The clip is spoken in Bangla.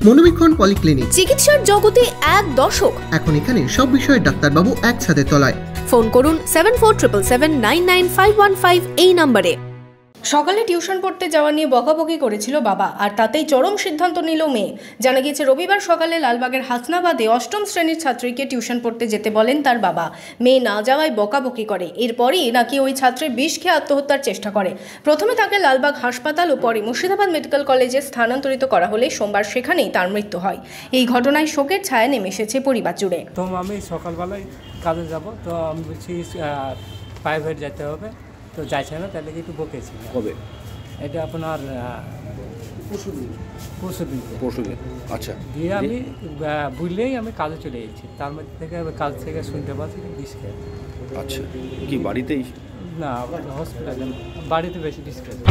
মনোবীক্ষণ পলিক্লিনিক, চিকিৎসার জগতে এক দশক। এখন এখানে সব বিষয়ে ডাক্তারবাবু একসাথে তলায়। ফোন করুন 7477799515 এই নম্বরে। সকালে টিউশন পড়তে যাওয়া নিয়ে বকাবকি করেছিল বাবা, আর তাতেই চরম সিদ্ধান্ত নিল মেয়ে। জানা গিয়েছে রবিবার সকালে লালবাগের হাসনাবাদে অষ্টম শ্রেণীর ছাত্রীকে টিউশন পড়তে যেতে বলেন তার বাবা। মেয়ে না যাওয়ায় বকাবকি করে। এরপরই নাকি ওই ছাত্রী বিষ খেয়ে আত্মহত্যার চেষ্টা করে। প্রথমে তাকে লালবাগ হাসপাতাল ও পরে মুর্শিদাবাদ মেডিকেল কলেজে স্থানান্তরিত করা হলে সোমবার সেখানেই তার মৃত্যু হয়। এই ঘটনায় শোকের ছায়া নেমে এসেছে পরিবার জুড়ে। তো আমি সকালবেলায় কাজে যাব, তো আমি বলছি প্রাইভেট যেতে হবে, তো যাইছে না, তাহলে একটু বকেছি। কবে? এটা আপনার পরশুদিন। আচ্ছা, দিয়ে আমি বুঝলেই আমি কাজে চলে গেছি। তার মধ্যে থেকে কাজ থেকে শুনতে পাচ্ছি বিষ খেয়ে। আচ্ছা, কি বাড়িতেই? না, হসপিটালে, বাড়িতে বেশি বিষ খেয়েছে।